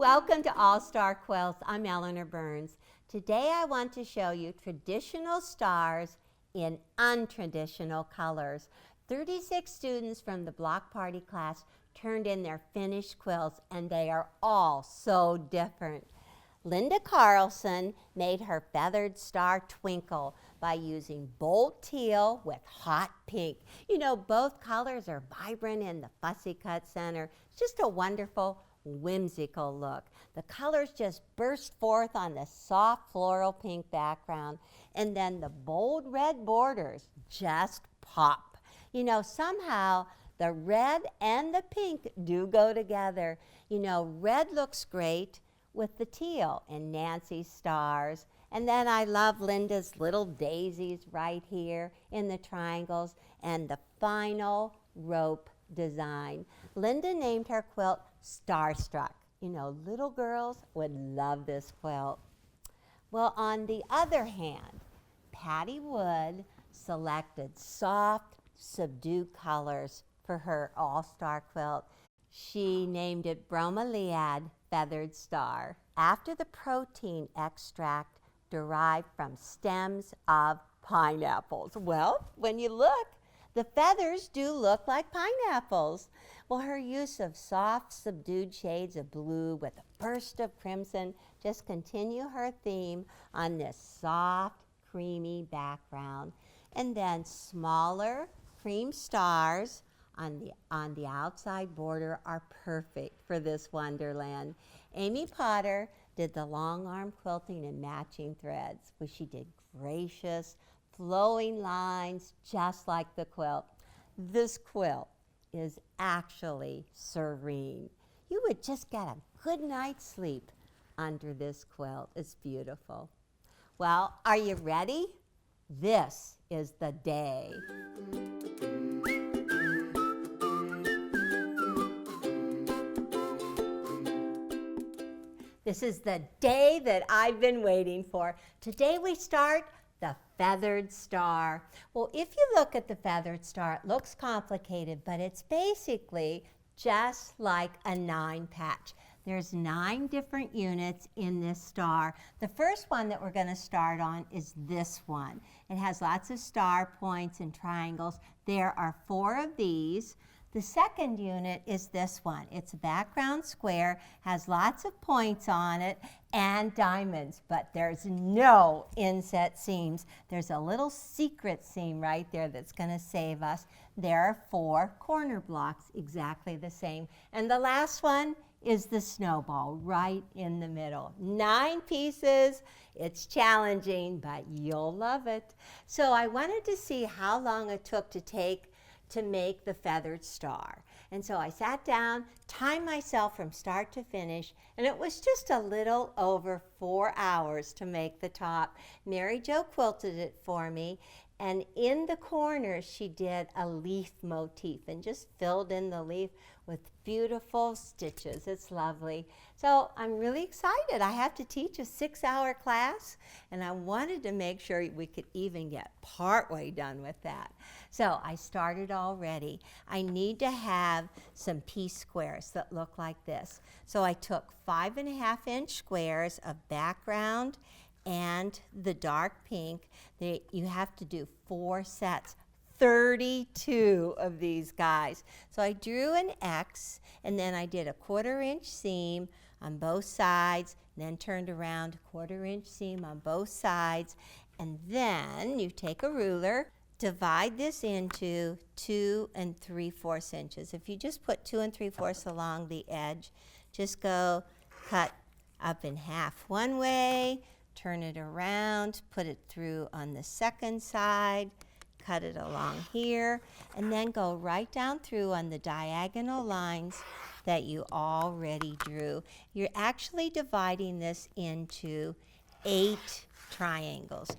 Welcome to All Star Quilts. I'm Eleanor Burns. Today I want to show you traditional stars in untraditional colors. 36 students from the block party class turned in their finished quilts, and they are all so different. Linda Carlson made her feathered star twinkle by using bold teal with hot pink. You know, both colors are vibrant in the fussy cut center. It's just a wonderful, whimsical look. The colors just burst forth on the soft floral pink background, and then the bold red borders just pop. You know, somehow the red and the pink do go together. You know, red looks great with the teal and Nancy's stars. And then I love Linda's little daisies right here in the triangles and the final rope design. Linda named her quilt Starstruck. You know, little girls would love this quilt. Well, on the other hand, Patty Wood selected soft, subdued colors for her all-star quilt. She named it Bromeliad Feathered Star, after the protein extract derived from stems of pineapples. Well, when you look, the feathers do look like pineapples. Well, her use of soft, subdued shades of blue with a burst of crimson just continue her theme on this soft, creamy background. And then smaller cream stars on the outside border are perfect for this wonderland. Amy Potter did the long arm quilting in matching threads, where she did gracious, flowing lines just like the quilt. This quilt is actually serene. You would just get a good night's sleep under this quilt. It's beautiful. Well, are you ready? This is the day. This is the day that I've been waiting for. Today we start the feathered star. Well, if you look at the feathered star, it looks complicated, but it's basically just like a 9 patch. There's 9 different units in this star. The first one that we're going to start on is this one. It has lots of star points and triangles. There are 4 of these. The second unit is this one. It's a background square, has lots of points on it and diamonds, but there's no inset seams. There's a little secret seam right there that's going to save us. There are 4 corner blocks, exactly the same. And the last one is the snowball right in the middle. 9 pieces. It's challenging, but you'll love it. So I wanted to see how long it took to make the feathered star. And so I sat down, timed myself from start to finish, and it was just a little over 4 hours to make the top. Mary Jo quilted it for me, and in the corners she did a leaf motif and just filled in the leaf with beautiful stitches. It's lovely. So I'm really excited. I have to teach a 6-hour class, and I wanted to make sure we could even get partway done with that. So I started already. I need to have some piece squares that look like this. So I took 5.5-inch squares of background and the dark pink. You have to do 4 sets. 32 of these guys. So I drew an X, and then I did a 1/4-inch seam on both sides, and then turned around, 1/4-inch seam on both sides, and then you take a ruler, divide this into 2 3/4 inches. If you just put 2 3/4 along the edge, just go cut up in half one way, turn it around, put it through on the second side, cut it along here, and then go right down through on the diagonal lines that you already drew. You're actually dividing this into 8 triangles.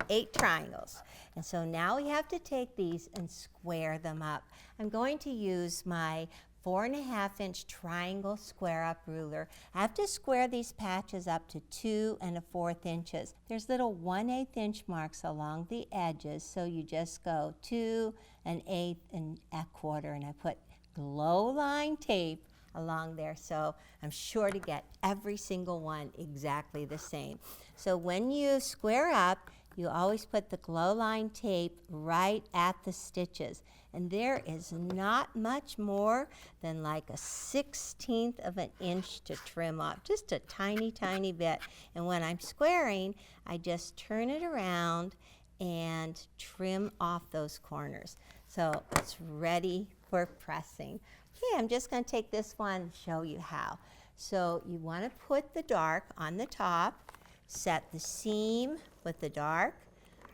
And so now we have to take these and square them up. I'm going to use my 4.5-inch triangle square up ruler. I have to square these patches up to 2 1/4 inches. There's little 1/8 inch marks along the edges, so you just go 2 1/8 and 1/4, and I put glow line tape along there, so I'm sure to get every single one exactly the same. So when you square up, you always put the glow line tape right at the stitches. And there is not much more than like a 1/16 of an inch to trim off, just a tiny, tiny bit. And when I'm squaring, I just turn it around and trim off those corners. So it's ready for pressing. Okay, I'm just going to take this one and show you how. So you want to put the dark on the top, set the seam with the dark,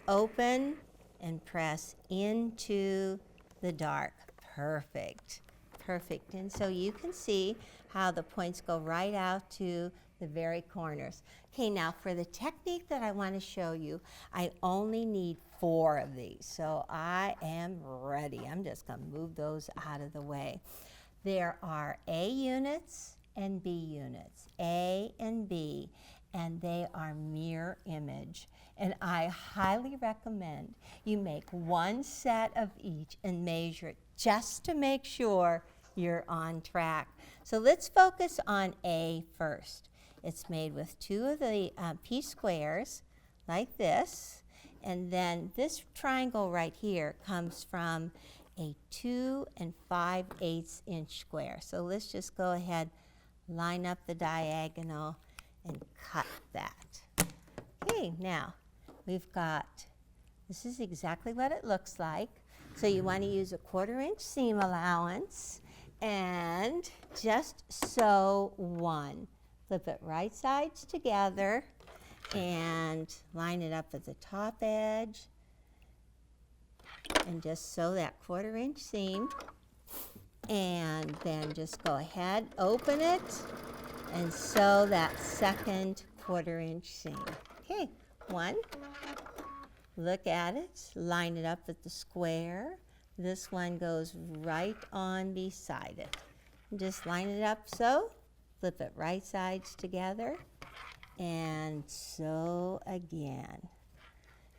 open and press into the dark. Perfect, perfect. And so you can see how the points go right out to the very corners. Okay, now for the technique that I want to show you, I only need 4 of these. So I am ready. I'm just going to move those out of the way. There are A units and B units, A and B, and they are mirror image. And I highly recommend you make 1 set of each and measure it just to make sure you're on track. So let's focus on A first. It's made with 2 of the P squares like this, and then this triangle right here comes from a 2 5/8 inch square. So let's just go ahead, line up the diagonal and cut that. Okay, now we've got, this is exactly what it looks like. So you want to use a 1/4 inch seam allowance and just sew 1. Flip it right sides together and line it up at the top edge and just sew that 1/4 inch seam, and then just go ahead, open it and sew that second 1/4 inch seam. Okay, 1, look at it, line it up at the square. This one goes right on beside it. Just line it up so, flip it right sides together and sew again.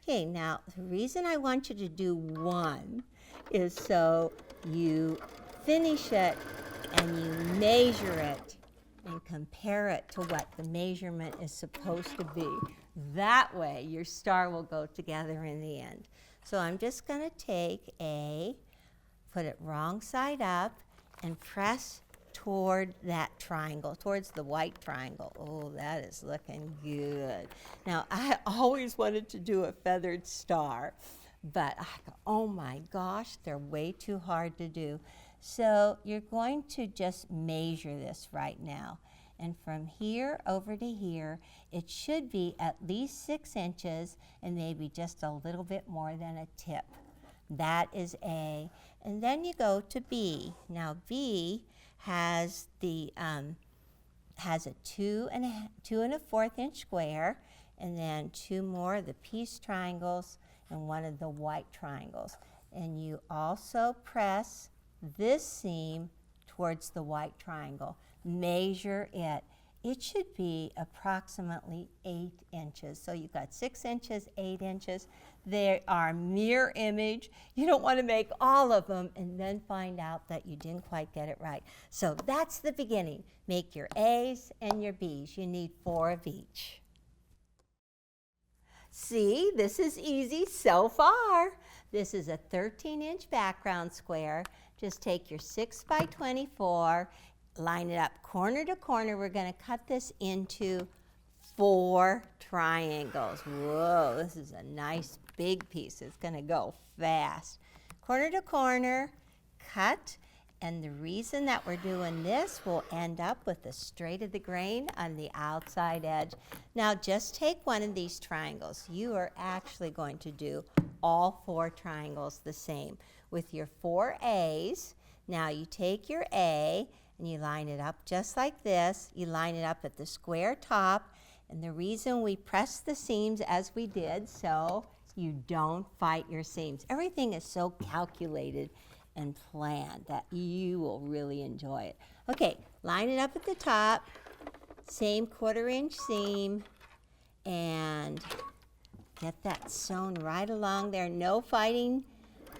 Okay, now the reason I want you to do 1 is so you finish it and you measure it and compare it to what the measurement is supposed to be. That way your star will go together in the end. So I'm just going to take A, put it wrong side up, and press toward that triangle, towards the white triangle. Oh, that is looking good. Now, I always wanted to do a feathered star, but oh my gosh, they're way too hard to do. So you're going to just measure this right now. And from here over to here, it should be at least 6 inches and maybe just a little bit more than a tip. That is A. And then you go to B. Now B has the has a 2 1/4 inch square, and then 2 more of the peace triangles and 1 of the white triangles. And you also press this seam towards the white triangle. Measure it. It should be approximately 8 inches. So you've got 6 inches, 8 inches. They are mirror image. You don't want to make all of them and then find out that you didn't quite get it right. So that's the beginning. Make your A's and your B's. You need 4 of each. See, this is easy so far. This is a 13-inch background square. Just take your 6 by 24, line it up corner to corner. We're going to cut this into 4 triangles. Whoa, this is a nice big piece. It's going to go fast. Corner to corner, cut. And the reason that we're doing this, we'll end up with the straight of the grain on the outside edge. Now just take one of these triangles. You are actually going to do all 4 triangles the same with your 4 A's. Now you take your A and you line it up just like this. You line it up at the square top, and the reason we press the seams as we did, so you don't fight your seams. Everything is so calculated and planned that you will really enjoy it. Okay, line it up at the top, same 1/4 inch seam, and get that sewn right along there. No fighting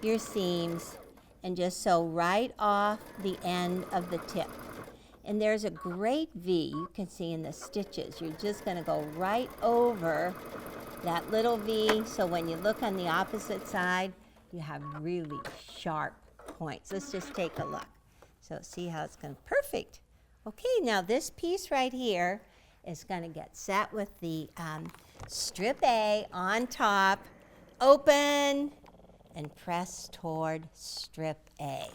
your seams, and just sew right off the end of the tip. And there's a great V you can see in the stitches. You're just going to go right over that little V, so when you look on the opposite side, you have really sharp points. Let's just take a look. So see how it's going to, perfect. Okay, now this piece right here is going to get set with the strip A on top, open, and press toward strip A.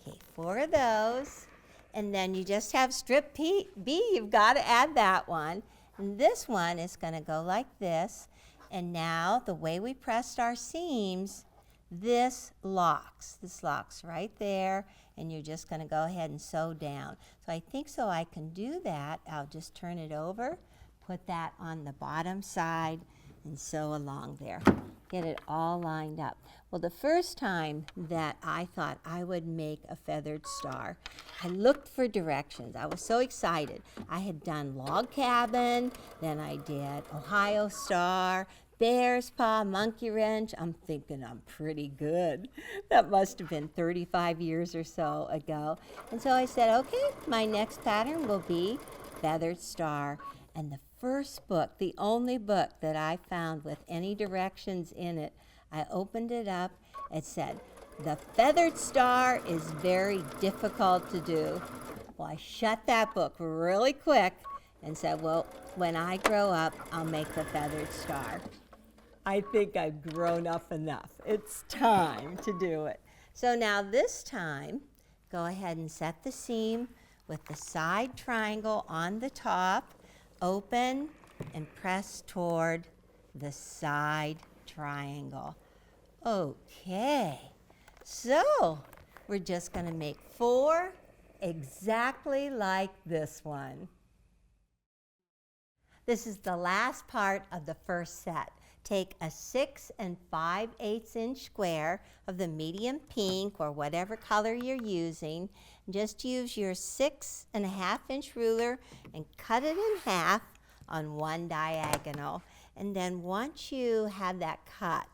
Okay, 4 of those. And then you just have strip B, you've got to add that one. And this one is going to go like this. And now the way we pressed our seams, this locks right there, and you're just going to go ahead and sew down. So I think so I can do that. I'll just turn it over, put that on the bottom side, and sew along there. Get it all lined up. Well, the first time that I thought I would make a feathered star, I looked for directions. I was so excited. I had done log cabin, then I did Ohio star, bear's paw, monkey wrench. I'm thinking I'm pretty good. That must have been 35 years or so ago. And so I said, okay, my next pattern will be feathered star. And the first book, the only book that I found with any directions in it, I opened it up. It said, the feathered star is very difficult to do. Well, I shut that book really quick and said, well, when I grow up, I'll make the feathered star. I think I've grown up enough. It's time to do it. So now this time, go ahead and set the seam with the side triangle on the top, open, and press toward the side triangle. Okay, so we're just going to make 4 exactly like this one. This is the last part of the first set. Take a 6 5/8 inch square of the medium pink or whatever color you're using. Just use your 6 1/2 inch ruler and cut it in half on one diagonal. And then once you have that cut,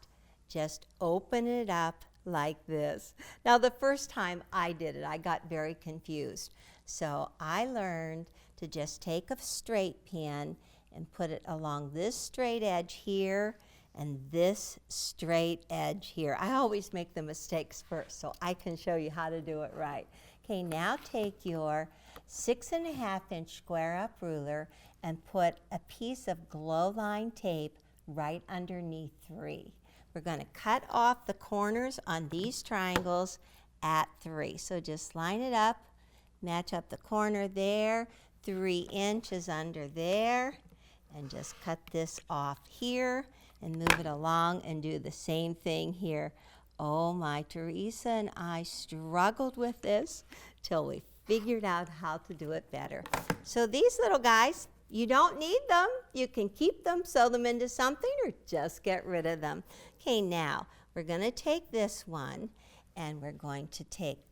just open it up like this. Now the first time I did it, I got very confused. So I learned to just take a straight pin and put it along this straight edge here and this straight edge here. I always make the mistakes first, so I can show you how to do it right. Okay, now take your 6 1/2 inch square up ruler and put a piece of glow line tape right underneath 3. We're going to cut off the corners on these triangles at 3. So just line it up, match up the corner there, 3 inches under there, and just cut this off here and move it along and do the same thing here. Oh my, Teresa and I struggled with this till we figured out how to do it better. So these little guys, you don't need them. You can keep them, sew them into something, or just get rid of them. Okay, now we're going to take this one and we're going to take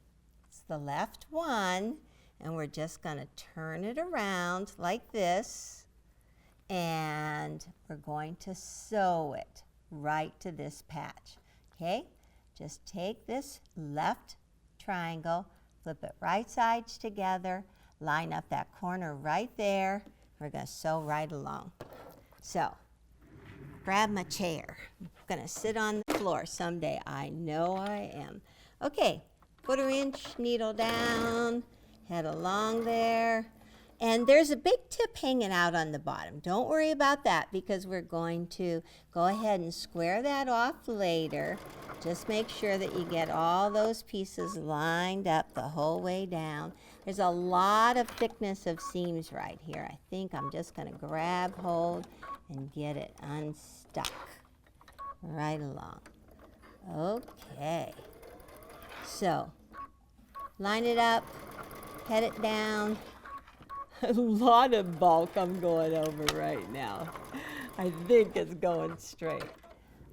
the left one and we're just going to turn it around like this, and we're going to sew it right to this patch. Okay, just take this left triangle, flip it right sides together, line up that corner right there. We're going to sew right along. So grab my chair. I'm going to sit on the floor someday. I know I am. Okay, 1/4 inch needle down, head along there. And there's a big tip hanging out on the bottom. Don't worry about that because we're going to go ahead and square that off later. Just make sure that you get all those pieces lined up the whole way down. There's a lot of thickness of seams right here. I think I'm just going to grab hold and get it unstuck right along. Okay. So line it up, head it down. A lot of bulk I'm going over right now. I think it's going straight.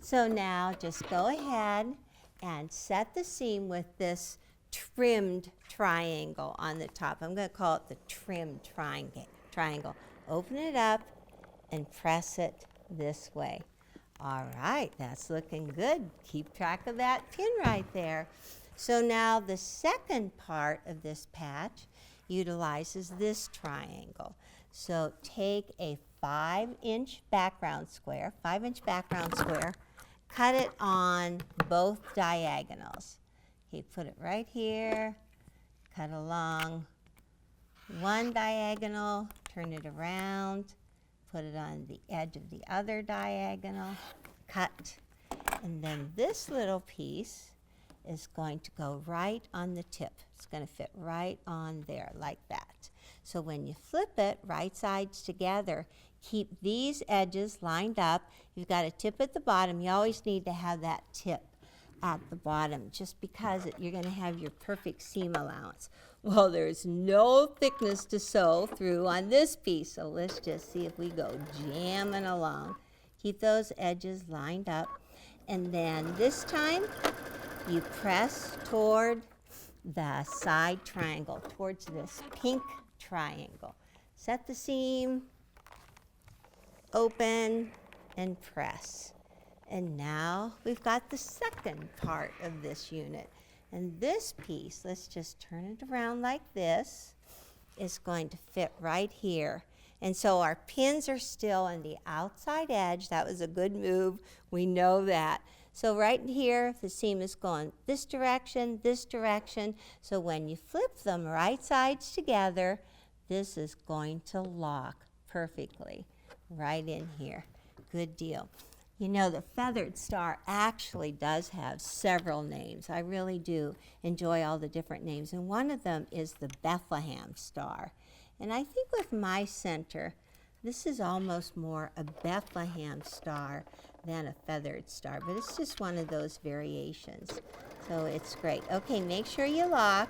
So now just go ahead and set the seam with this trimmed triangle on the top. I'm going to call it the trimmed triangle. Open it up and press it this way. All right, that's looking good. Keep track of that pin right there. So now the second part of this patch utilizes this triangle. So take a 5-inch background square, cut it on both diagonals. Okay, put it right here, cut along one diagonal, turn it around, put it on the edge of the other diagonal, cut. And then this little piece is going to go right on the tip. It's going to fit right on there like that. So when you flip it, right sides together, keep these edges lined up. You've got a tip at the bottom. You always need to have that tip at the bottom just because you're going to have your perfect seam allowance. Well, there's no thickness to sew through on this piece, so let's just see if we go jamming along. Keep those edges lined up, and then this time you press toward the side triangle, towards this pink triangle. Set the seam, open, and press. And now we've got the second part of this unit. And this piece, let's just turn it around like this, is going to fit right here. And so our pins are still on the outside edge. That was a good move. We know that. So right here, the seam is going this direction, this direction. So when you flip them right sides together, this is going to lock perfectly right in here. Good deal. You know, the feathered star actually does have several names. I really do enjoy all the different names. And one of them is the Bethlehem star. And I think with my center, this is almost more a Bethlehem star than a feathered star. But it's just one of those variations. So it's great. Okay, make sure you lock.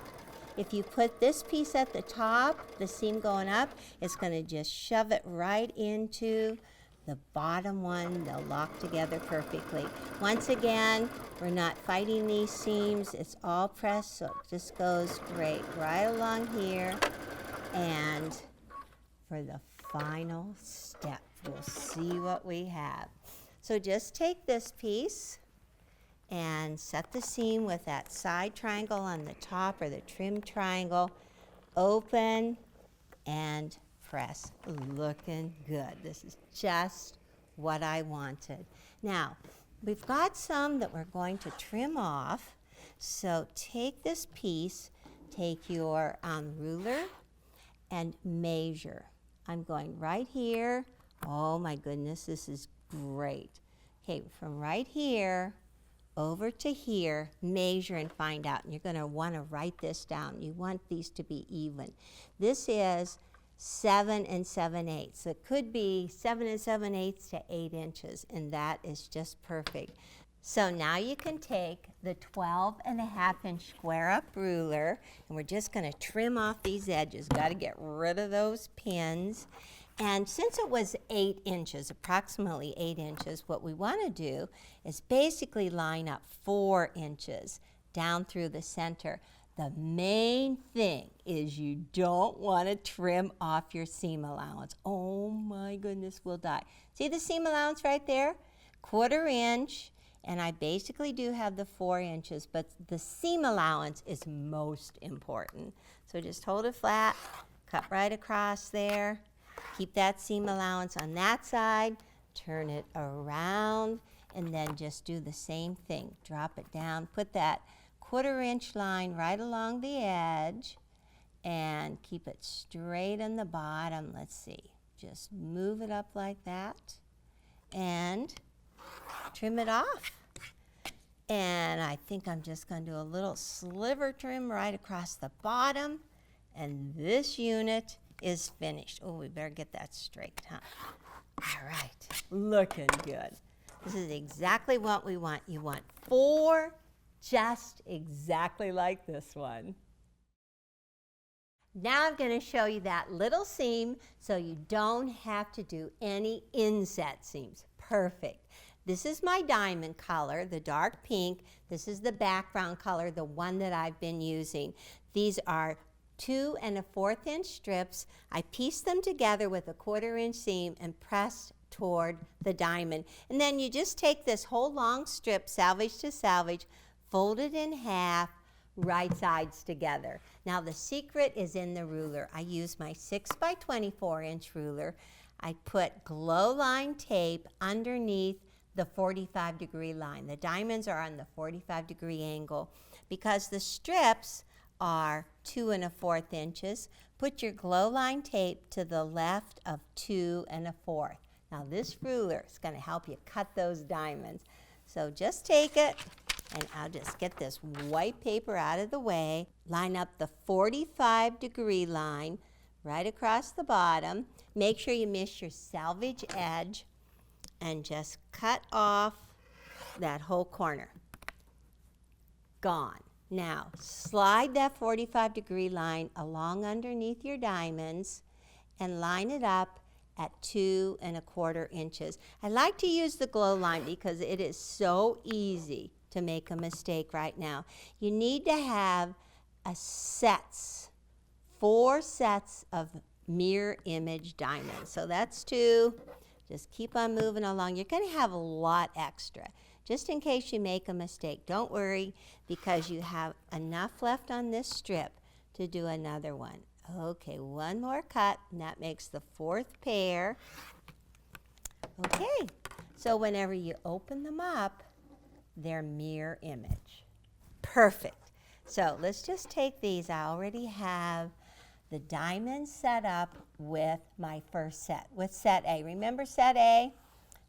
If you put this piece at the top, the seam going up, it's going to just shove it right into the bottom one. They'll lock together perfectly. Once again, we're not fighting these seams. It's all pressed, so it just goes great right along here. And for the final step, we'll see what we have. So just take this piece and set the seam with that side triangle on the top, or the trim triangle, open and press. Looking good. This is just what I wanted. Now, we've got some that we're going to trim off. So take this piece, take your ruler and measure. I'm going right here. Oh my goodness, this is great. Okay, from right here over to here, measure and find out. And you're going to want to write this down. You want these to be even. This is 7 7/8. It could be 7 7/8 to 8 inches, and that is just perfect. So now you can take the 12.5-inch square up ruler, and we're just going to trim off these edges. Got to get rid of those pins. And since it was 8 inches, approximately 8 inches, what we want to do is basically line up 4 inches down through the center. The main thing is you don't want to trim off your seam allowance. Oh my goodness, we'll die. See the seam allowance right there? 1/4 inch, and I basically do have the 4 inches, but the seam allowance is most important. So just hold it flat, cut right across there. Keep that seam allowance on that side, turn it around, and then just do the same thing. Drop it down, put that 1/4 inch line right along the edge, and keep it straight on the bottom. Let's see, just move it up like that, and trim it off. And I think I'm just going to do a little sliver trim right across the bottom, and this unit is finished. Oh, we better get that straight, huh? All right, looking good. This is exactly what we want. You want 4 just exactly like this one. Now I'm going to show you that little seam so you don't have to do any inset seams. Perfect. This is my diamond color, the dark pink. This is the background color, the one that I've been using. These are 2 1/4 inch strips. I pieced them together with a 1/4 inch seam and pressed toward the diamond. And then you just take this whole long strip, salvage to salvage, fold it in half, right sides together. Now the secret is in the ruler. I use my 6 by 24 inch ruler. I put glow line tape underneath the 45-degree line. The diamonds are on the 45-degree angle. Because the strips are 2 1/4 inches, put your glow line tape to the left of 2 1/4. Now this ruler is going to help you cut those diamonds. So just take it, and I'll just get this white paper out of the way. Line up the 45-degree line right across the bottom. Make sure you miss your selvage edge and just cut off that whole corner. Gone. Now, slide that 45-degree line along underneath your diamonds and line it up at 2 1/4 inches. I like to use the glow line because it is so easy to make a mistake right now. You need to have four sets of mirror image diamonds. So that's 2. Just keep on moving along. You're going to have a lot extra. Just in case you make a mistake, don't worry, because you have enough left on this strip to do another one. Okay, one more cut, and that makes the 4th pair. Okay, so whenever you open them up, they're mirror image. Perfect. So let's just take these. I already have the diamonds set up with my first set, with set A. Remember set A?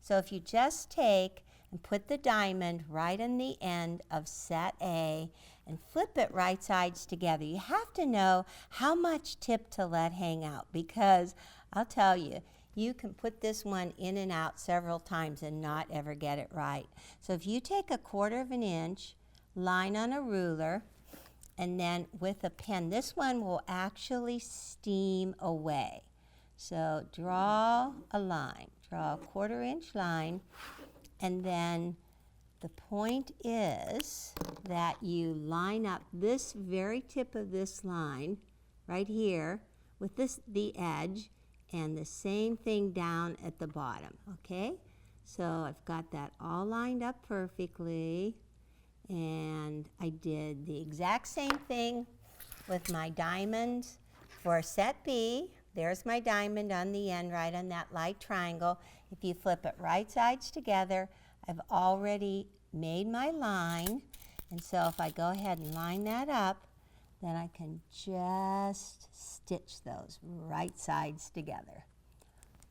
So if you just take and put the diamond right on the end of set A and flip it right sides together. You have to know how much tip to let hang out, because I'll tell you, you can put this one in and out several times and not ever get it right. So if you take a 1/4 inch, line on a ruler, and then with a pen, this one will actually steam away. So draw a line, draw a 1/4 inch line, and then the point is that you line up this very tip of this line right here with the edge, and the same thing down at the bottom, okay? So I've got that all lined up perfectly, and I did the exact same thing with my diamond for set B. There's my diamond on the end, right on that light triangle. If you flip it right sides together, I've already made my line, and so if I go ahead and line that up, then I can just stitch those right sides together.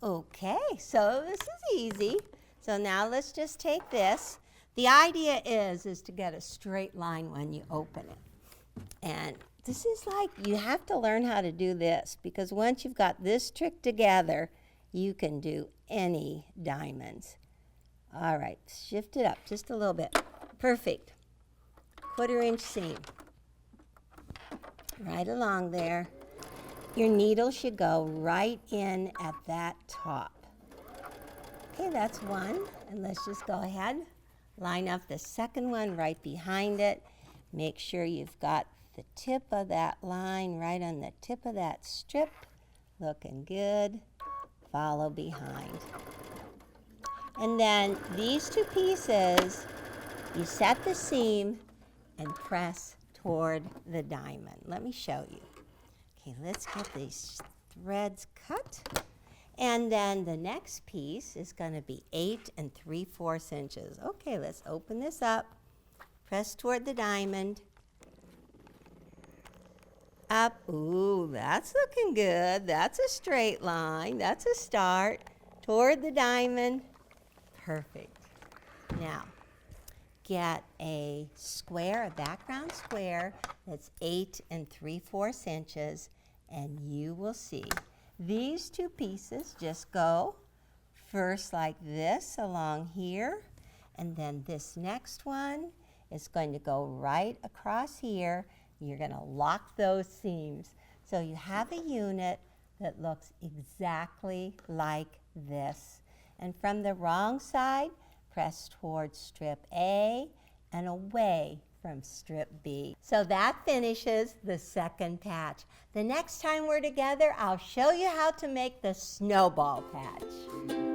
Okay, so this is easy. So now let's just take this. The idea is to get a straight line when you open it. And this is like, you have to learn how to do this, because once you've got this trick together, you can do any diamonds. All right, shift it up just a little bit. Perfect. 1/4 inch seam. Right along there. Your needle should go right in at that top. Okay, that's one. And let's just go ahead. Line up the second one right behind it. Make sure you've got the tip of that line right on the tip of that strip. Looking good. Follow behind. And then these 2 pieces, you set the seam and press toward the diamond. Let me show you. Okay, let's get these threads cut. And then the next piece is going to be 8 3/4 inches. Okay, let's open this up. Press toward the diamond. Up. Ooh, that's looking good. That's a straight line. That's a start. Toward the diamond. Perfect. Now, get a square, a background square that's 8 3/4 inches, and you will see these 2 pieces just go first like this along here, and then this next one is going to go right across here. You're going to lock those seams. So you have a unit that looks exactly like this. And from the wrong side, press towards strip A and away from strip B. So that finishes the second patch. The next time we're together, I'll show you how to make the snowball patch.